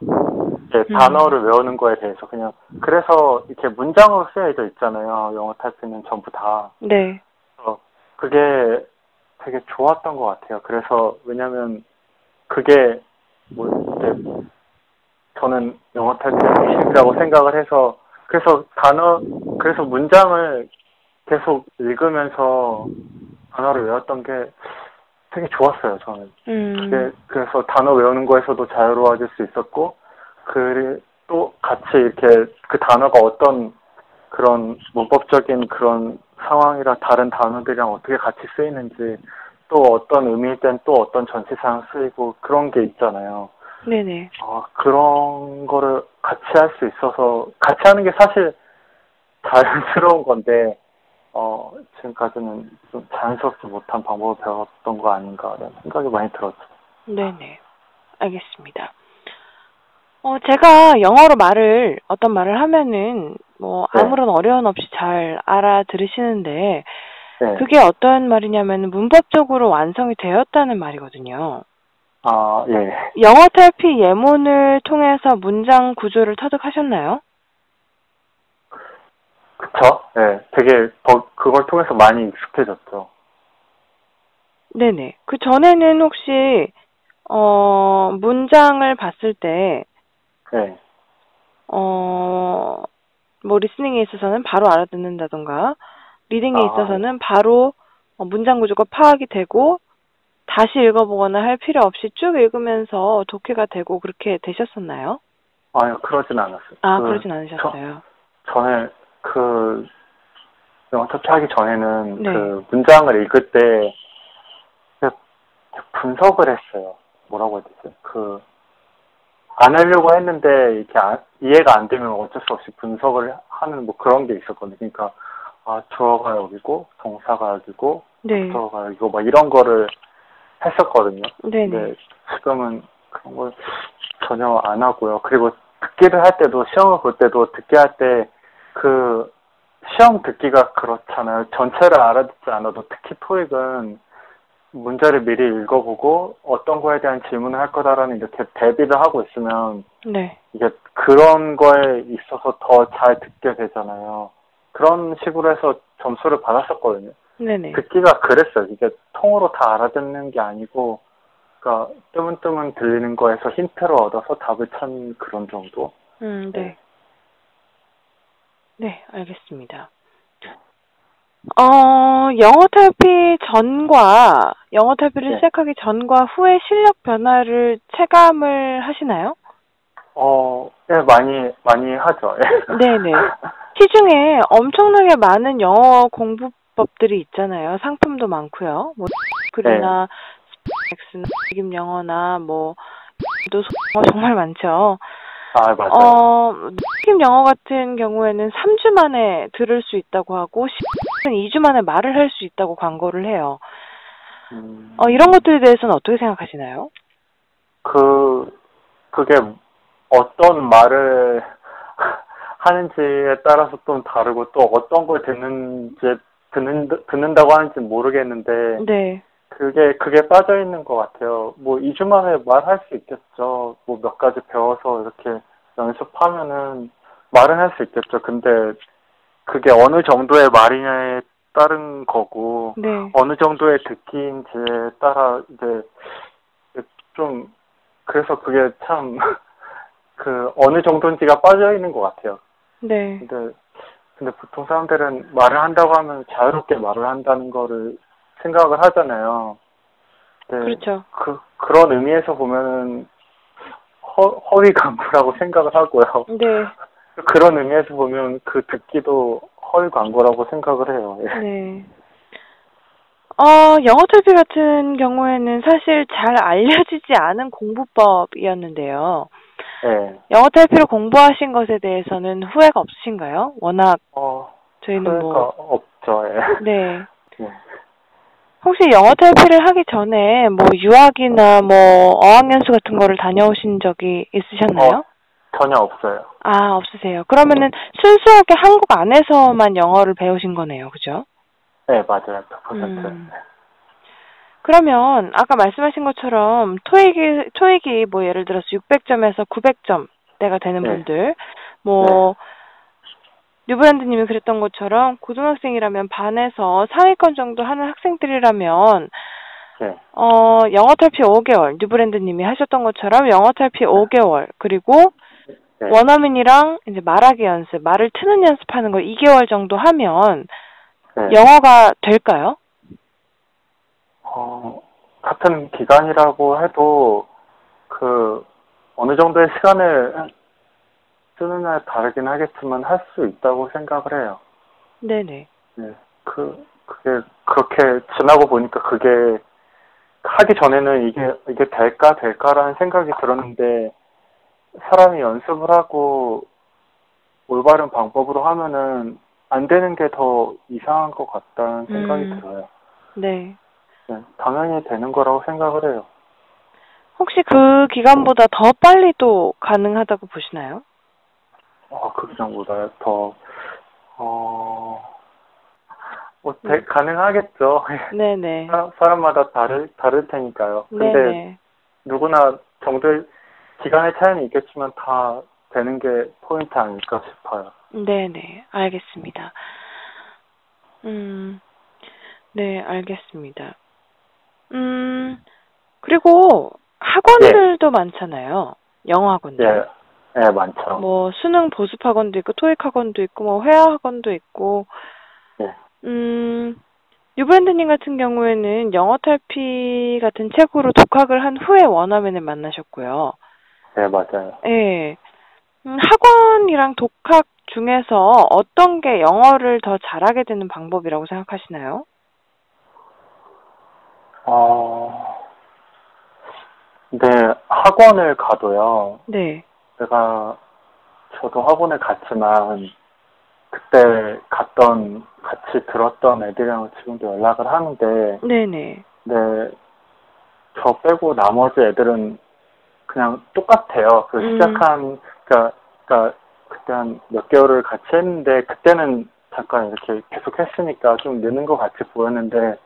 단어를 외우는 거에 대해서 그냥, 그래서 이렇게 문장으로 쓰여져 있잖아요. 영어 타이핑은 전부 다. 네. 그게 되게 좋았던 것 같아요. 그래서 왜냐면 그게 이렇게 저는 영어 타이핑의 핵심이라고 생각을 해서, 그래서 문장을 계속 읽으면서 단어를 외웠던 게 되게 좋았어요, 저는. 그래서 단어 외우는 거에서도 자유로워질 수 있었고, 또 같이 이렇게 그 단어가 어떤 그런 문법적인 그런 상황이랑 다른 단어들이랑 어떻게 같이 쓰이는지, 또 어떤 의미일 땐 또 어떤 전치사랑 쓰이고 그런 게 있잖아요. 네네. 그런 거를 같이 할 수 있어서, 같이 하는 게 사실 자연스러운 건데, 지금까지는 좀 자연스럽지 못한 방법을 배웠던 거 아닌가라는 생각이 많이 들었죠. 네네. 알겠습니다. 제가 영어로 어떤 말을 하면은, 아무런 어려움 없이 잘 알아들으시는데, 네. 그게 어떤 말이냐면, 문법적으로 완성이 되었다는 말이거든요. 아, 예. 영어 탈피 예문을 통해서 문장 구조를 터득하셨나요? 그쵸? 네. 되게 그걸 통해서 많이 익숙해졌죠. 네네. 그 전에는 혹시, 문장을 봤을 때, 네. 리스닝에 있어서는 바로 알아듣는다던가, 리딩에 있어서는 예. 바로 문장 구조가 파악이 되고, 다시 읽어보거나 할 필요 없이 쭉 읽으면서 독해가 되고 그렇게 되셨었나요? 아니요, 그러진 않았어요. 그러진 않으셨어요. 전에 영어 터치하기 전에는 네. 그 문장을 읽을 때 분석을 했어요. 뭐라고 해야 되지? 안 하려고 했는데 이렇게 이해가 안 되면 어쩔 수 없이 분석을 하는 뭐 그런 게 있었거든요. 그러니까 주어가 여기고 동사가 여기고 목적어가 여기고 막 이런 거를 했었거든요. 네네. 근데 지금은 그런 걸 전혀 안 하고요. 그리고 듣기를 할 때도, 시험을 볼 때도 듣기 할 때 시험 듣기가 그렇잖아요. 전체를 알아듣지 않아도, 특히 토익은 문제를 미리 읽어보고 어떤 거에 대한 질문을 할 거다라는 이렇게 대비를 하고 있으면 이게 그런 거에 있어서 더 잘 듣게 되잖아요. 그런 식으로 해서 점수를 받았었거든요. 네네. 듣기가 그랬어요. 이게 통으로 다 알아듣는 게 아니고, 그러니까 뜨문뜨문 들리는 거에서 힌트를 얻어서 답을 찾는 그런 정도. 네. 네, 알겠습니다. 영어 탈피 전과 영어 탈피를 네. 시작하기 전과 후의 실력 변화를 체감을 하시나요? 예, 많이 하죠. 예. 네네. 시중에 엄청나게 많은 영어 공부법들이 있잖아요. 상품도 많고요. 뭐 네. 글이나 스펙스나 기임 영어나 뭐 또 정말 많죠. 아, 맞아요. 느낌 영어 같은 경우에는 3주 만에 들을 수 있다고 하고 10주는 2주 만에 말을 할 수 있다고 광고를 해요. 이런 것들에 대해서는 어떻게 생각하시나요? 그게 어떤 말을 하는지에 따라서 좀 다르고 또 어떤 걸 듣는다고 하는지 모르겠는데 네. 그게 빠져 있는 것 같아요. 뭐 2주 만에 말할 수 있겠죠. 뭐 몇 가지 배워서 이렇게 연습하면은 말은 할 수 있겠죠. 근데 그게 어느 정도의 말이냐에 따른 거고 네. 어느 정도의 듣기인지에 따라 이제 좀 그래서 그게 참 어느 정도인지가 빠져 있는 것 같아요. 네. 근데 보통 사람들은 말을 한다고 하면 자유롭게 말을 한다는 거를 생각을 하잖아요. 네, 그렇죠. 그런 의미에서 보면은 허위 광고라고 생각을 하고요. 네. 그런 의미에서 보면 그 듣기도 허위 광고라고 생각을 해요. 예. 네. 영어 탈피 같은 경우에는 사실 잘 알려지지 않은 공부법이었는데요. 네. 영어 탈피를 공부하신 것에 대해서는 후회가 없으신가요? 워낙 저희는 후회가 뭐, 없죠. 예. 네. 네. 혹시 영어 탈피를 하기 전에 뭐 유학이나 뭐 어학연수 같은 거를 다녀오신 적이 있으셨나요? 전혀 없어요. 아, 없으세요. 그러면은 순수하게 한국 안에서만 영어를 배우신 거네요. 그죠? 네, 맞아요. 100%. 음. 그러면 아까 말씀하신 것처럼 토익이 뭐 예를 들어서 600점에서 900점대가 되는 네. 분들, 뭐 뉴브랜드님이 그랬던 것처럼 고등학생이라면 반에서 상위권 정도 하는 학생들이라면 네. 영어 탈피 5개월, 뉴브랜드님이 하셨던 것처럼 영어 탈피 5개월, 그리고 네. 원어민이랑 이제 말하기 연습, 말을 트는 연습하는 거 2개월 정도 하면 네. 영어가 될까요? 같은 기간이라고 해도 어느 정도의 시간을 쓰느냐에 다르긴 하겠지만 할 수 있다고 생각을 해요. 네네. 네. 그게 그렇게 지나고 보니까 그게 하기 전에는 이게 될까라는 생각이 들었는데 사람이 연습을 하고 올바른 방법으로 하면은 안 되는 게 더 이상한 것 같다는 생각이 들어요. 네. 네, 당연히 되는 거라고 생각을 해요. 혹시 그 기간보다 더 빨리도 가능하다고 보시나요? 그 기간보다 더, 가능하겠죠. 네네. 사람마다 다를 테니까요. 근데 네네. 누구나 정도의 기간의 차이는 있겠지만 다 되는 게 포인트 아닐까 싶어요. 네네. 알겠습니다. 네, 알겠습니다. 그리고 학원들도 많잖아요. 영어 학원들. 예, 예, 많죠. 뭐 수능 보습 학원도 있고 토익 학원도 있고 뭐 회화 학원도 있고. 예. 뉴브랜드님 같은 경우에는 영어 탈피 같은 책으로 독학을 한 후에 원어민을 만나셨고요. 네, 맞아요. 예. 학원이랑 독학 중에서 어떤 게 영어를 더 잘하게 되는 방법이라고 생각하시나요? 네, 학원을 가도요. 네. 저도 학원에 갔지만, 그때 같이 들었던 애들이랑 지금도 연락을 하는데, 네네. 네, 저 빼고 나머지 애들은 그냥 똑같아요. 그때 한 몇 개월을 같이 했는데, 그때는 잠깐 이렇게 계속 했으니까 좀 느는 것 같이 보였는데,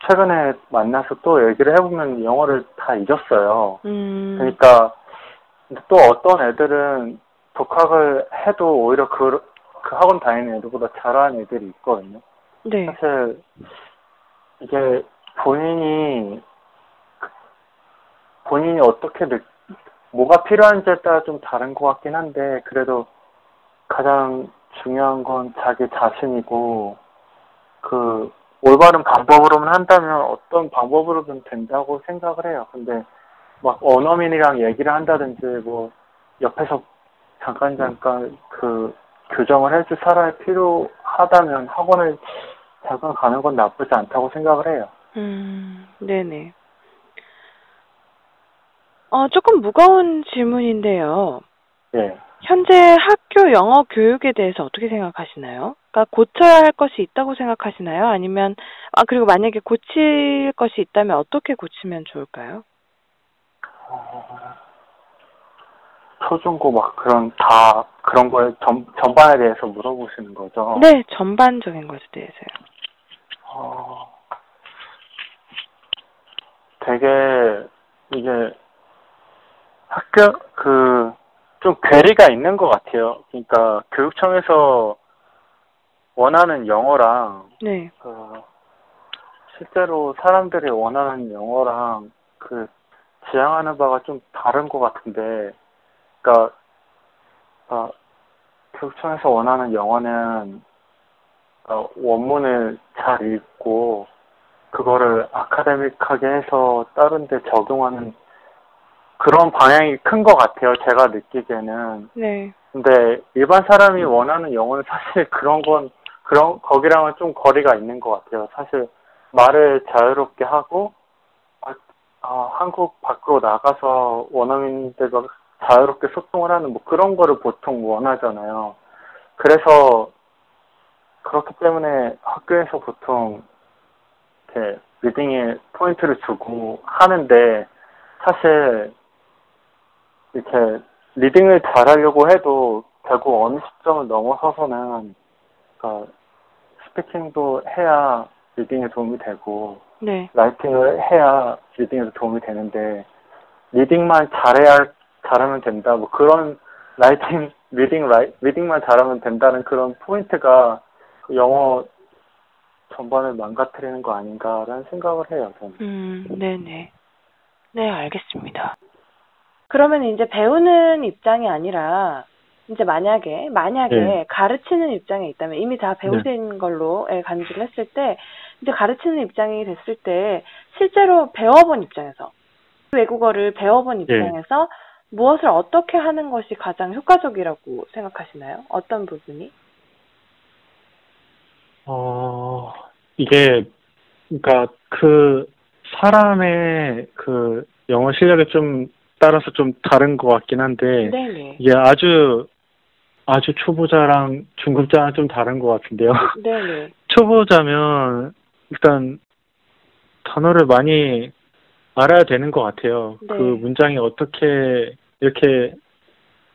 최근에 만나서 또 얘기를 해보면 영어를 다 잊었어요. 그러니까, 또 어떤 애들은 독학을 해도 오히려 그 학원 다니는 애들보다 잘하는 애들이 있거든요. 네. 사실, 이게 본인이 어떻게 뭐가 필요한지에 따라 좀 다른 것 같긴 한데, 그래도 가장 중요한 건 자기 자신이고, 그, 올바른 방법으로만 한다면 어떤 방법으로든 된다고 생각을 해요. 근데 막 원어민이랑 얘기를 한다든지, 뭐, 옆에서 잠깐 그, 교정을 해줄 사람이 필요하다면 학원을 잠깐 가는 건 나쁘지 않다고 생각을 해요. 네네. 조금 무거운 질문인데요. 예. 현재 학교 영어 교육에 대해서 어떻게 생각하시나요? 그러니까 고쳐야 할 것이 있다고 생각하시나요? 아니면, 그리고 만약에 고칠 것이 있다면 어떻게 고치면 좋을까요? 초중고 막 그런 거에 전반에 대해서 물어보시는 거죠? 네, 전반적인 것에 대해서요. 어, 되게, 이게, 좀 괴리가 있는 것 같아요. 그러니까, 교육청에서 원하는 영어랑, 네. 실제로 사람들이 원하는 영어랑, 지향하는 바가 좀 다른 것 같은데, 그러니까, 교육청에서 원하는 영어는, 원문을 잘 읽고, 그거를 아카데믹하게 해서 다른 데 적용하는 그런 방향이 큰 것 같아요. 제가 느끼기에는. 네. 근데 일반 사람이 원하는 영어는 사실 거기랑은 좀 거리가 있는 것 같아요. 사실 말을 자유롭게 하고, 한국 밖으로 나가서 원어민들과 자유롭게 소통을 하는 뭐 그런 거를 보통 원하잖아요. 그래서 그렇기 때문에 학교에서 보통 이렇게 리딩에 포인트를 주고 하는데 사실 이렇게 리딩을 잘하려고 해도 결국 어느 시점을 넘어서서는 그러니까 스피킹도 해야 리딩에 도움이 되고 네. 라이팅을 해야 리딩에도 도움이 되는데 리딩만 잘하면 된다 뭐 그런 리딩만 잘하면 된다는 그런 포인트가 그 영어 전반을 망가뜨리는 거 아닌가라는 생각을 해요, 저는. 네네. 네, 알겠습니다. 그러면 이제 배우는 입장이 아니라, 이제 만약에 네. 가르치는 입장에 있다면, 이미 다 네. 배우신 걸로 간주를 했을 때, 이제 가르치는 입장이 됐을 때, 실제로 배워본 입장에서, 외국어를 배워본 네. 입장에서, 무엇을 어떻게 하는 것이 가장 효과적이라고 생각하시나요? 어떤 부분이? 이게, 그러니까 그 사람의 그 영어 실력에 좀 따라서 좀 다른 것 같긴 한데, 네네. 이게 아주 초보자랑 중급자랑 좀 다른 것 같은데요. 네네. 초보자면 일단 단어를 많이 알아야 되는 것 같아요. 네. 그 문장이 어떻게 이렇게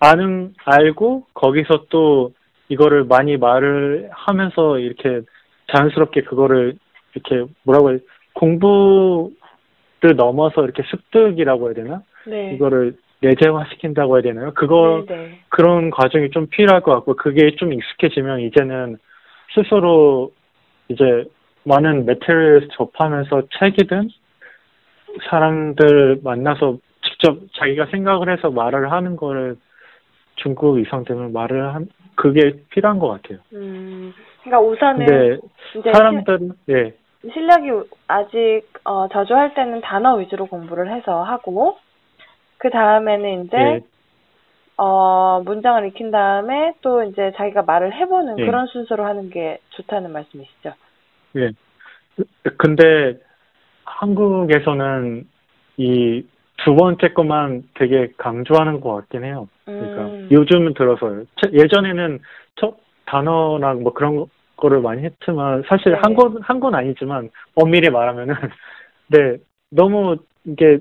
알고 거기서 또 이거를 많이 말을 하면서 이렇게 자연스럽게 그거를 이렇게 뭐라고 해야 공부를 넘어서 이렇게 습득이라고 해야 되나? 네. 이거를 내재화시킨다고 해야 되나요? 네네. 그런 과정이 좀 필요할 것 같고, 그게 좀 익숙해지면 이제는 스스로 이제 많은 매트리얼을 접하면서 책이든 사람들 만나서 직접 자기가 생각을 해서 말을 하는 거를 중급 이상 되면 그게 필요한 것 같아요. 그러니까 우선은 근데 이제 사람들은, 예, 실력이 아직 저조할 때는 단어 위주로 공부를 해서 하고, 그 다음에는 이제 예, 문장을 익힌 다음에 또 이제 자기가 말을 해보는 예, 그런 순서로 하는 게 좋다는 말씀이시죠? 예. 근데 한국에서는 이 두 번째 것만 되게 강조하는 것 같긴 해요. 그러니까 요즘은 들어서요. 예전에는 첫 단어나 뭐 그런 거를 많이 했지만 사실 네. 한 건 아니지만 엄밀히 말하면은 네 너무 이게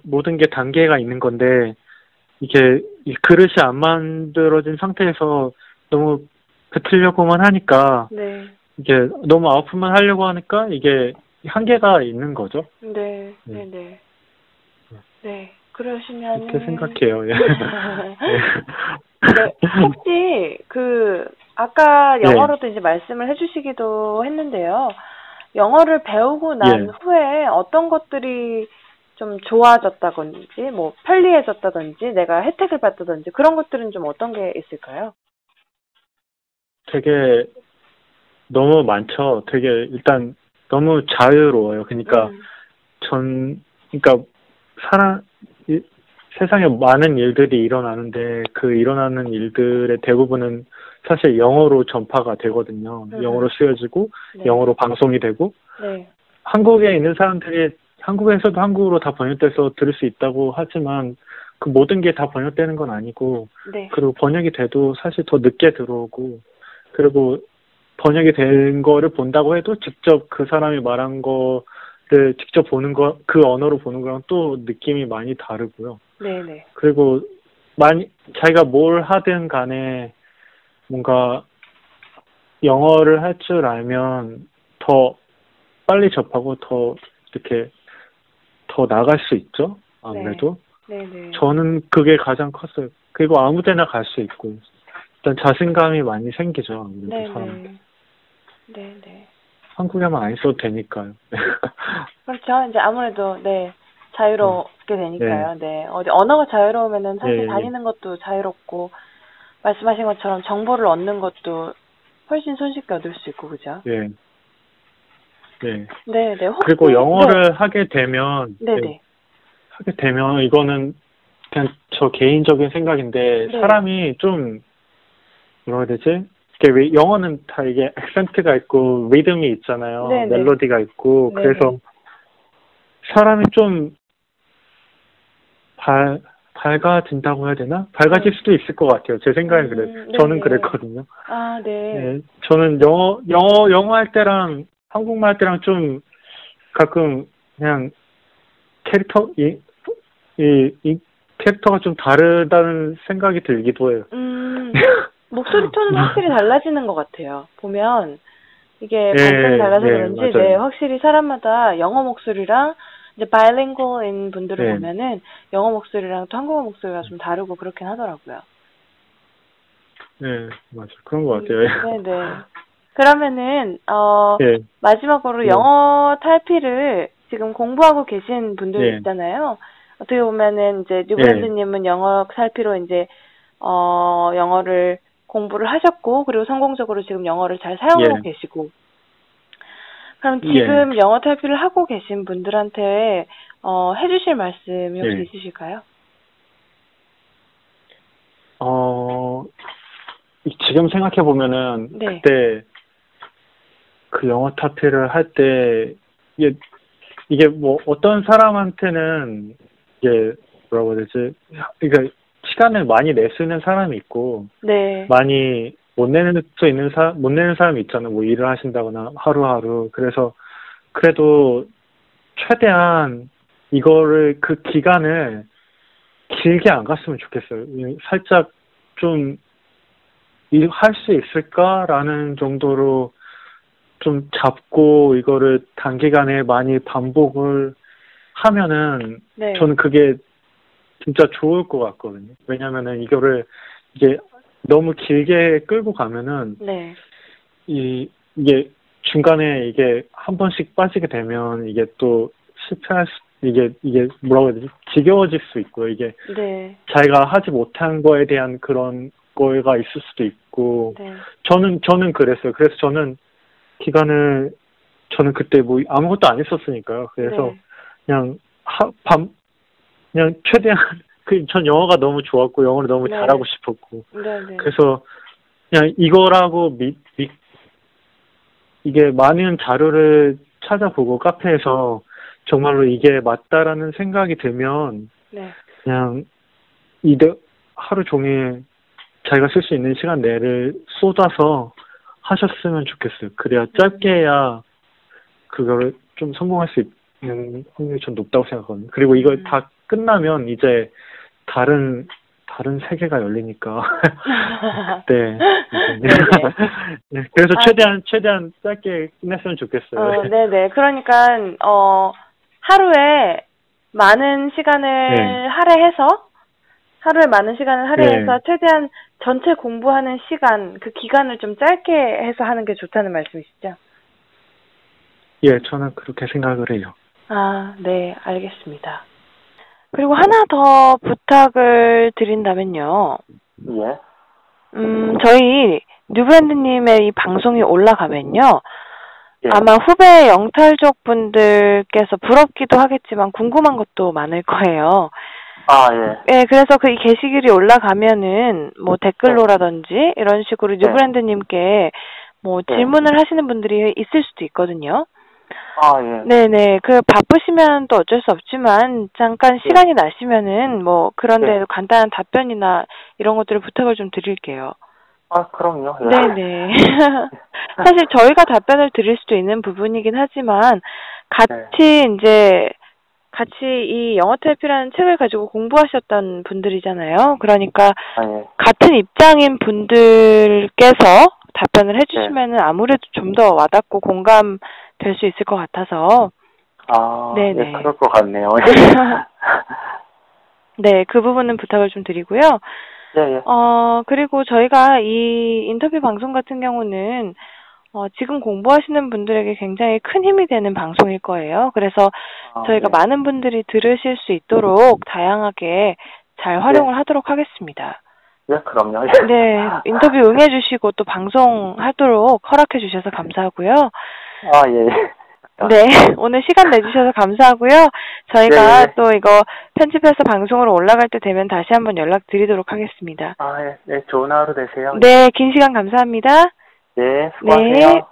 모든 게 단계가 있는 건데 이게 이 그릇이 안 만들어진 상태에서 너무 뱉으려고만 하니까 네. 이게 너무 아웃풋만 하려고 하니까 이게 한계가 있는 거죠. 네. 네. 네. 네. 네. 네. 그러시면은 그렇게 생각해요. 예. 네. 네. 혹시 아까 예. 영어로도 이제 말씀을 해주시기도 했는데요. 영어를 배우고 난 예. 후에 어떤 것들이 좀 좋아졌다든지, 뭐 편리해졌다든지, 내가 혜택을 받다든지 그런 것들은 좀 어떤 게 있을까요? 되게 너무 많죠. 되게 일단 너무 자유로워요. 그러니까 그러니까 세상에 많은 일들이 일어나는데 그 일어나는 일들의 대부분은 사실 영어로 전파가 되거든요. 영어로 쓰여지고 네. 영어로 방송이 되고 네. 한국에 있는 사람들이 한국에서도 한국어로 다 번역돼서 들을 수 있다고 하지만 그 모든 게 다 번역되는 건 아니고 네. 그리고 번역이 돼도 사실 더 늦게 들어오고 그리고 번역이 된 거를 본다고 해도 직접 그 사람이 말한 거를 직접 보는 거, 그 언어로 보는 거랑 또 느낌이 많이 다르고요. 네네. 그리고 자기가 뭘 하든 간에 뭔가 영어를 할 줄 알면 더 빨리 접하고 더 이렇게 더 나갈 수 있죠. 아무래도. 네네. 저는 그게 가장 컸어요. 그리고 아무 데나 갈 수 있고 일단 자신감이 많이 생기죠. 아무래도 사람. 네네. 한국에만 안 있어도 되니까요. 그렇죠. 이제 아무래도 자유롭게 되니까요. 네. 어디 언어가 자유로우면은 사실 다니는 것도 자유롭고 말씀하신 것처럼 정보를 얻는 것도 훨씬 손쉽게 얻을 수 있고 그죠? 네. 네. 네네. 혹시 그리고 영어를 하게 되면 하게 되면 이거는 그냥 저 개인적인 생각인데 사람이 좀 뭐라 해야 되지? 영어는 다 이게 액센트가 있고 리듬이 있잖아요. 멜로디가 있고 그래서 사람이 좀 밝아진다고 해야 되나? 밝아질 수도 있을 것 같아요. 제 생각엔 그래요. 저는 그랬거든요. 아, 네. 네. 저는 영어 할 때랑 한국말 할 때랑 좀 가끔 그냥 이 캐릭터가 좀 다르다는 생각이 들기도 해요. 목소리 톤은 확실히 달라지는 것 같아요. 보면 이게 발성이 달라서 그런지 확실히 사람마다 영어 목소리랑 이제 바이링구얼인 분들을 보면은 영어 목소리랑 또 한국어 목소리가 좀 다르고 그렇긴 하더라고요. 네, 맞아요. 그런 것 같아요. 네네. 그러면은 마지막으로 영어 탈피를 지금 공부하고 계신 분들 있잖아요. 어떻게 보면은 이제 뉴브랜드님은 영어 탈피로 이제 영어를 공부를 하셨고 그리고 성공적으로 지금 영어를 잘 사용하고 계시고 그럼 지금 영어 탈피를 하고 계신 분들한테 해주실 말씀이 혹시 있으실까요? 지금 생각해 보면은 그때 그 영어 탈피를 할 때 이게 뭐 어떤 사람한테는 이게 뭐라고 해야 되지? 그러니까 시간을 많이 낼 수 있는 사람이 있고 많이 못 내는 사람이 있잖아요. 뭐 일을 하신다거나 하루하루. 그래서 그래도 최대한 이거를 그 기간을 길게 안 갔으면 좋겠어요. 살짝 좀 할 수 있을까라는 정도로 좀 잡고 이거를 단기간에 많이 반복을 하면은 저는 그게 진짜 좋을 것 같거든요. 왜냐면은 이거를 이게 너무 길게 끌고 가면은 이게 중간에 이게 한 번씩 빠지게 되면 이게 또 이게 뭐라고 해야 되지? 지겨워질 수 있고요. 이게 자기가 하지 못한 거에 대한 그런 거가 있을 수도 있고 저는 그랬어요. 그래서 저는 저는 그때 뭐 아무것도 안 했었으니까요. 그래서 그냥 그냥 최대한 전 영어가 너무 좋았고 영어를 너무 잘하고 싶었고 그래서 그냥 이거라고 이게 많은 자료를 찾아보고 카페에서 정말로 이게 맞다라는 생각이 들면 그냥 하루 종일 자기가 쓸 수 있는 시간 내를 쏟아서 하셨으면 좋겠어요. 그래야 짧게야 그거를 좀 성공할 수 있는 확률이 좀 높다고 생각하거든요. 그리고 이거 다 끝나면 이제 다른 세계가 열리니까 그때 그래서 최대한 짧게 끝냈으면 좋겠어요. 네네. 그러니까 하루에 많은 시간을 할애해서 최대한 전체 공부하는 시간 그 기간을 좀 짧게 해서 하는 게 좋다는 말씀이시죠? 예, 저는 그렇게 생각을 해요. 아, 네, 알겠습니다. 그리고 하나 더 부탁을 드린다면요. 저희 뉴브랜드님의 이 방송이 올라가면요. 예. 아마 후배 영탈족 분들께서 부럽기도 하겠지만 궁금한 것도 많을 거예요. 아, 예. 네, 그래서 그 이 게시글이 올라가면은 뭐 댓글로라든지 이런 식으로 뉴브랜드님께 뭐 질문을 하시는 분들이 있을 수도 있거든요. 아, 예. 네네. 그 바쁘시면 또 어쩔 수 없지만 잠깐 시간이 나시면은 뭐 그런데 간단한 답변이나 이런 것들을 부탁을 좀 드릴게요. 아, 그럼요. 예. 네네. 사실 저희가 답변을 드릴 수도 있는 부분이긴 하지만 같이 이 영어 TLP라는 책을 가지고 공부하셨던 분들이잖아요. 그러니까 같은 입장인 분들께서 답변을 해주시면은 아무래도 좀 더 와닿고 공감될 수 있을 것 같아서. 아, 네네. 네, 그럴 것 같네요. 네, 그 부분은 부탁을 좀 드리고요. 예. 그리고 저희가 이 인터뷰 방송 같은 경우는 지금 공부하시는 분들에게 굉장히 큰 힘이 되는 방송일 거예요. 그래서 저희가 많은 분들이 들으실 수 있도록 다양하게 잘 활용을 하도록 하겠습니다. 네, 그럼요. 네, 인터뷰 응해주시고 또 방송하도록 허락해주셔서 감사하고요. 아, 예. 네, 오늘 시간 내주셔서 감사하고요. 저희가 또 이거 편집해서 방송으로 올라갈 때 되면 다시 한번 연락드리도록 하겠습니다. 아, 예. 네, 좋은 하루 되세요. 네, 긴 시간 감사합니다. 네, 수고하세요. 네.